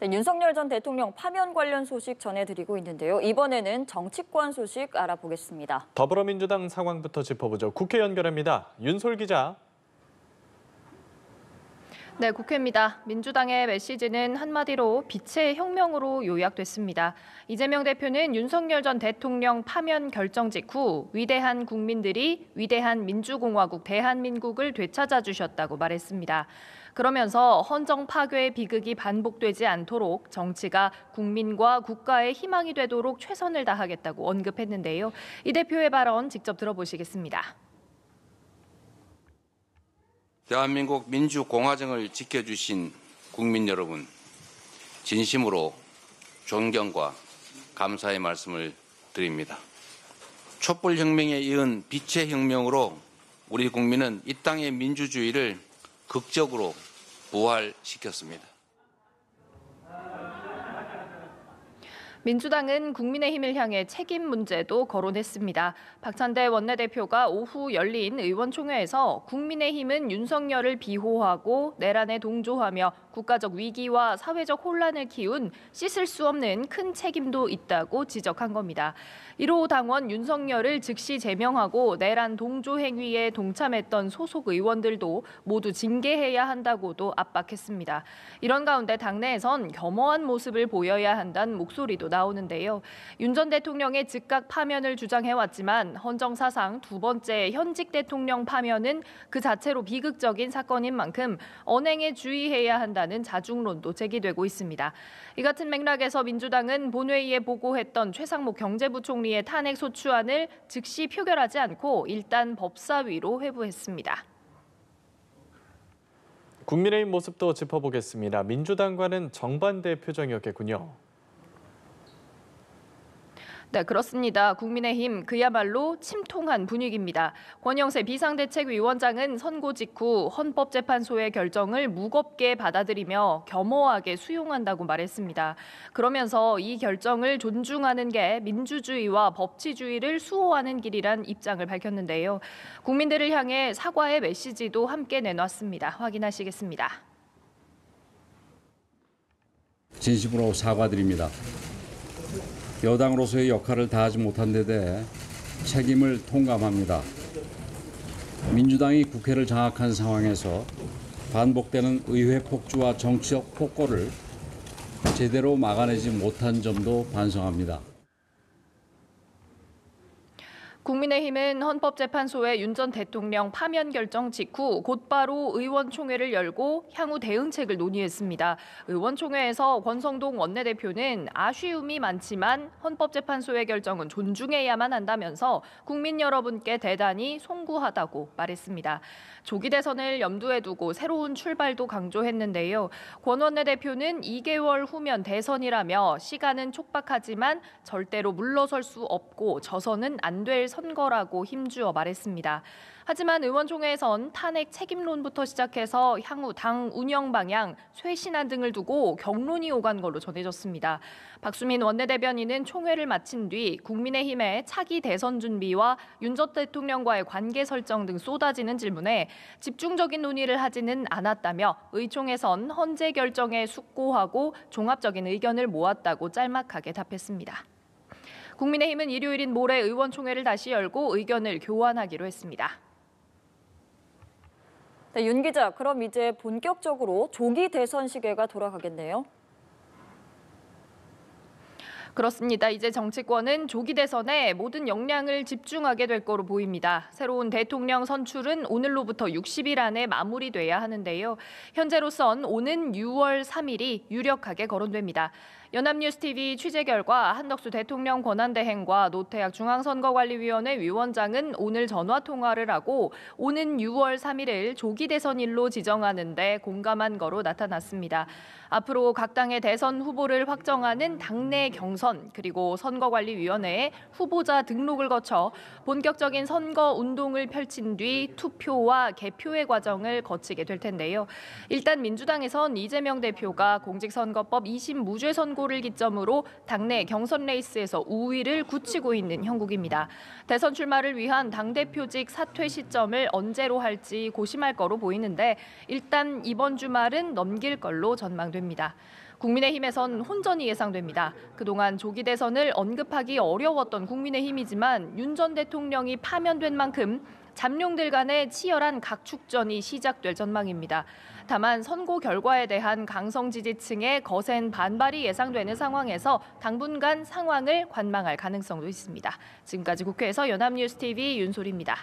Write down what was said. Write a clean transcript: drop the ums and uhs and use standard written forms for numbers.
네, 윤석열 전 대통령 파면 관련 소식 전해드리고 있는데요. 이번에는 정치권 소식 알아보겠습니다. 더불어민주당 상황부터 짚어보죠. 국회 연결합니다. 윤솔 기자. 네, 국회입니다. 민주당의 메시지는 한마디로 빛의 혁명으로 요약됐습니다. 이재명 대표는 윤석열 전 대통령 파면 결정 직후 위대한 국민들이 위대한 민주공화국 대한민국을 되찾아 주셨다고 말했습니다. 그러면서 헌정 파괴의 비극이 반복되지 않도록 정치가 국민과 국가의 희망이 되도록 최선을 다하겠다고 언급했는데요. 이 대표의 발언 직접 들어보시겠습니다. 대한민국 민주공화정을 지켜주신 국민 여러분, 진심으로 존경과 감사의 말씀을 드립니다. 촛불혁명에 이은 빛의 혁명으로 우리 국민은 이 땅의 민주주의를 극적으로 부활시켰습니다. 민주당은 국민의힘을 향해 책임 문제도 거론했습니다. 박찬대 원내대표가 오후 열린 의원총회에서 국민의힘은 윤석열을 비호하고 내란에 동조하며 국가적 위기와 사회적 혼란을 키운 씻을 수 없는 큰 책임도 있다고 지적한 겁니다. 1호 당원 윤석열을 즉시 제명하고 내란 동조 행위에 동참했던 소속 의원들도 모두 징계해야 한다고도 압박했습니다. 이런 가운데 당내에선 겸허한 모습을 보여야 한다는 목소리도 나오는데요. 윤 전 대통령의 즉각 파면을 주장해왔지만 헌정사상 두 번째 현직 대통령 파면은 그 자체로 비극적인 사건인 만큼 언행에 주의해야 한다는 자중론도 제기되고 있습니다. 이 같은 맥락에서 민주당은 본회의에 보고했던 최상목 경제부총리의 탄핵 소추안을 즉시 표결하지 않고 일단 법사위로 회부했습니다. 국민의힘 모습도 짚어보겠습니다. 민주당과는 정반대 표정이었겠군요. 네, 그렇습니다. 국민의힘 그야말로 침통한 분위기입니다. 권영세 비상대책위원장은 선고 직후 헌법재판소의 결정을 무겁게 받아들이며 겸허하게 수용한다고 말했습니다. 그러면서 이 결정을 존중하는 게 민주주의와 법치주의를 수호하는 길이란 입장을 밝혔는데요. 국민들을 향해 사과의 메시지도 함께 내놨습니다. 확인하시겠습니다. 진심으로 사과드립니다. 여당으로서의 역할을 다하지 못한 데 대해 책임을 통감합니다. 민주당이 국회를 장악한 상황에서 반복되는 의회 폭주와 정치적 폭거를 제대로 막아내지 못한 점도 반성합니다. 국민의힘은 헌법재판소의 윤 전 대통령 파면 결정 직후 곧바로 의원총회를 열고 향후 대응책을 논의했습니다. 의원총회에서 권성동 원내대표는 아쉬움이 많지만 헌법재판소의 결정은 존중해야만 한다면서 국민 여러분께 대단히 송구하다고 말했습니다. 조기 대선을 염두에 두고 새로운 출발도 강조했는데요. 권 원내대표는 2개월 후면 대선이라며 시간은 촉박하지만 절대로 물러설 수 없고 져서는 안 될 선거라고 힘주어 말했습니다. 하지만 의원총회에선 탄핵 책임론부터 시작해서 향후 당 운영 방향, 쇄신안 등을 두고 격론이 오간 걸로 전해졌습니다. 박수민 원내대변인은 총회를 마친 뒤 국민의힘의 차기 대선 준비와 윤 전 대통령과의 관계 설정 등 쏟아지는 질문에 집중적인 논의를 하지는 않았다며 의총에선 헌재 결정에 숙고하고 종합적인 의견을 모았다고 짤막하게 답했습니다. 국민의힘은 일요일인 모레 의원총회를 다시 열고 의견을 교환하기로 했습니다. 네, 윤 기자, 그럼 이제 본격적으로 조기 대선 시계가 돌아가겠네요. 그렇습니다. 이제 정치권은 조기 대선에 모든 역량을 집중하게 될 거로 보입니다. 새로운 대통령 선출은 오늘로부터 60일 안에 마무리돼야 하는데요. 현재로선 오는 6월 3일이 유력하게 거론됩니다. 연합뉴스TV 취재 결과 한덕수 대통령 권한대행과 노태학 중앙선거관리위원회 위원장은 오늘 전화 통화를 하고 오는 6월 3일을 조기 대선일로 지정하는 데 공감한 거로 나타났습니다. 앞으로 각 당의 대선 후보를 확정하는 당내 경선 그리고 선거관리위원회에 후보자 등록을 거쳐 본격적인 선거 운동을 펼친 뒤 투표와 개표의 과정을 거치게 될 텐데요. 일단 민주당에선 이재명 대표가 공직선거법 2심 무죄 선고를 기점으로 당내 경선 레이스에서 우위를 굳히고 있는 형국입니다. 대선 출마를 위한 당대표직 사퇴 시점을 언제로 할지 고심할 거로 보이는데 일단 이번 주말은 넘길 걸로 전망됩니다. 국민의힘에선 혼전이 예상됩니다. 그동안 조기 대선을 언급하기 어려웠던 국민의힘이지만 윤 전 대통령이 파면된 만큼 잠룡들 간의 치열한 각축전이 시작될 전망입니다. 다만 선고 결과에 대한 강성 지지층의 거센 반발이 예상되는 상황에서 당분간 상황을 관망할 가능성도 있습니다. 지금까지 국회에서 연합뉴스TV 윤소리입니다.